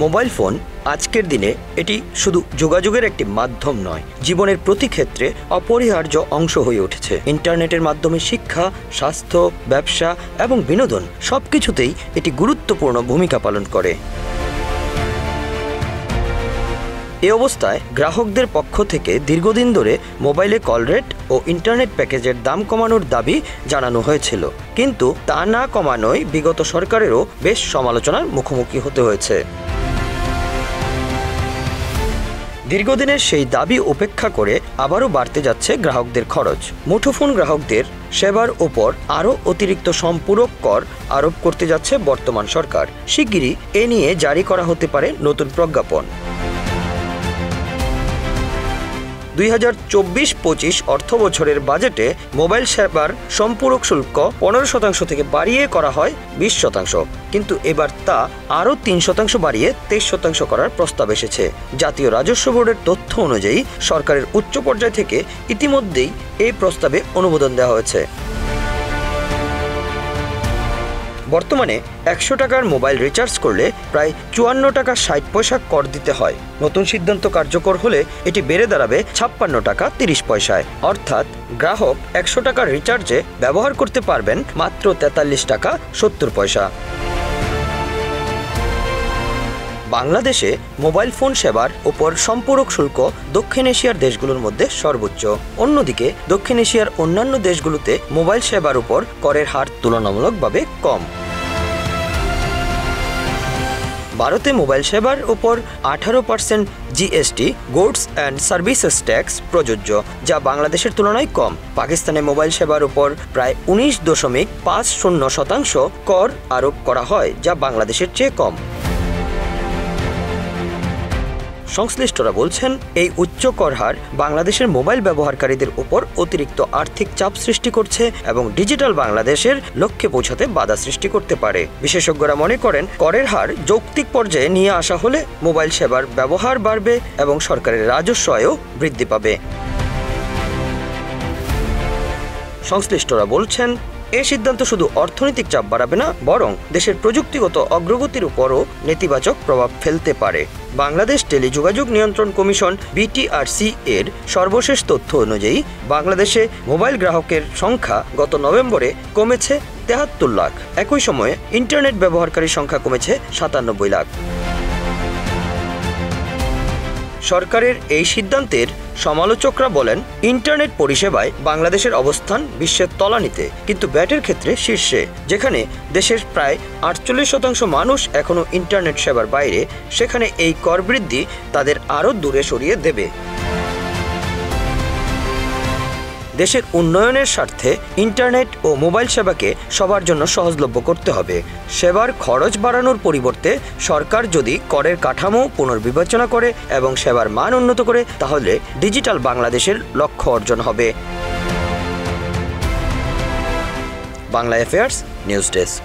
Mobile phone আজকের দিনে এটি শুধু যোগাযোগের একটি মাধ্যম নয়, জীবনের প্রতি ক্ষেত্রে অপরিহার্য অংশ হয়ে উঠেছে। ইন্টারনেটের মাধ্যমে শিক্ষা, স্বাস্থ্য, ব্যবসা এবং বিনোদন সবকিছুতেই এটি গুরুত্বপূর্ণ ভূমিকা পালন করে। এ অবস্থায় গ্রাহকদের পক্ষ থেকে দীর্ঘদিন ধরে মোবাইলে কল রেট ও ইন্টারনেট প্যাকেজের দাম কমানোর দাবি জানানো হয়েছিল, কিন্তু তা না কমানোয় বিগত সরকারেরও বেশ সমালোচনার মুখোমুখি হতে হয়েছে। দীর্ঘদিনের সেই দাবি উপেক্ষা করে আবারও বাড়তে যাচ্ছে গ্রাহকদের খরচ। মুঠোফোন গ্রাহকদের সেবার ওপর আরও অতিরিক্ত সম্পূরক কর আরোপ করতে যাচ্ছে বর্তমান সরকার। শিগগিরই এ নিয়ে জারি করা হতে পারে নতুন প্রজ্ঞাপন। 2024-25 অর্থ বছরের বাজেটে মোবাইল সেবার সম্পূরক শুল্ক 15% থেকে বাড়িয়ে করা হয় 20%, কিন্তু এবার তা আরও 3% বাড়িয়ে 23% করার প্রস্তাব এসেছে। জাতীয় রাজস্ব বোর্ডের তথ্য অনুযায়ী সরকারের উচ্চ পর্যায় থেকে ইতিমধ্যেই এই প্রস্তাবে অনুমোদন দেওয়া হয়েছে। বর্তমানে 100 টাকার মোবাইল রিচার্জ করলে প্রায় 54 টাকা 60 পয়সা কর দিতে হয়। নতুন সিদ্ধান্ত কার্যকর হলে এটি বেড়ে দাঁড়াবে 56 টাকা 30 পয়সায়। অর্থাৎ গ্রাহক 100 টাকার রিচার্জে ব্যবহার করতে পারবেন মাত্র 43 টাকা 70 পয়সা। বাংলাদেশে মোবাইল ফোন সেবার ওপর সম্পূরক শুল্ক দক্ষিণ এশিয়ার দেশগুলোর মধ্যে সর্বোচ্চ। অন্যদিকে দক্ষিণ এশিয়ার অন্যান্য দেশগুলোতে মোবাইল সেবার উপর করের হার তুলনামূলকভাবে কম। ভারতে মোবাইল সেবার উপর 18% GST goods and services tax প্রযোজ্য, যা বাংলাদেশের তুলনায় কম। পাকিস্তানে মোবাইল সেবার উপর প্রায় 19.50% কর আরোপ করা হয়, যা বাংলাদেশের চেয়ে কম। সংশ্লিষ্টরা বলছেন, এই উচ্চ কর হার বাংলাদেশের মোবাইল ব্যবহারকারীদের উপর অতিরিক্ত আর্থিক চাপ সৃষ্টি করছে এবং ডিজিটাল বাংলাদেশের লক্ষ্যে পৌঁছাতে বাধা সৃষ্টি করতে পারে। বিশেষজ্ঞরা মনে করেন, করের হার যৌক্তিক পর্যায়ে নিয়ে আসা হলে মোবাইল সেবার ব্যবহার বাড়বে এবং সরকারের রাজস্ব আয়ও বৃদ্ধি পাবে। সংশ্লিষ্টরা বলছেন, এই সিদ্ধান্ত শুধু অর্থনৈতিক চাপ বাড়াবে না, বরং দেশের প্রযুক্তিগত অগ্রগতির উপরও নেতিবাচক প্রভাব ফেলতে পারে। বাংলাদেশ টেলিযোগাযোগ নিয়ন্ত্রণ কমিশন বিটিআরসি এর সর্বশেষ তথ্য অনুযায়ী বাংলাদেশে মোবাইল গ্রাহকের সংখ্যা গত নভেম্বরে কমেছে 73 লাখ। একই সময়ে ইন্টারনেট ব্যবহারকারীর সংখ্যা কমেছে 97 লাখ। সরকারের এই সিদ্ধান্তের সমালোচকরা বলেন, ইন্টারনেট পরিষেবায় বাংলাদেশের অবস্থান বিশ্বের তলানিতে, কিন্তু ব্যাটের ক্ষেত্রে শীর্ষে। যেখানে দেশের প্রায় 48% মানুষ এখনও ইন্টারনেট সেবার বাইরে, সেখানে এই কর বৃদ্ধি তাদের আরও দূরে সরিয়ে দেবে। দেশের উন্নয়নের স্বার্থে ইন্টারনেট ও মোবাইল সেবাকে সবার জন্য সহজলভ্য করতে হবে। সেবার খরচ বাড়ানোর পরিবর্তে সরকার যদি করের কাঠামো পুনর্বিবেচনা করে এবং সেবার মান উন্নত করে, তাহলে ডিজিটাল বাংলাদেশের লক্ষ্য অর্জন হবে। Bangla affairs news desk.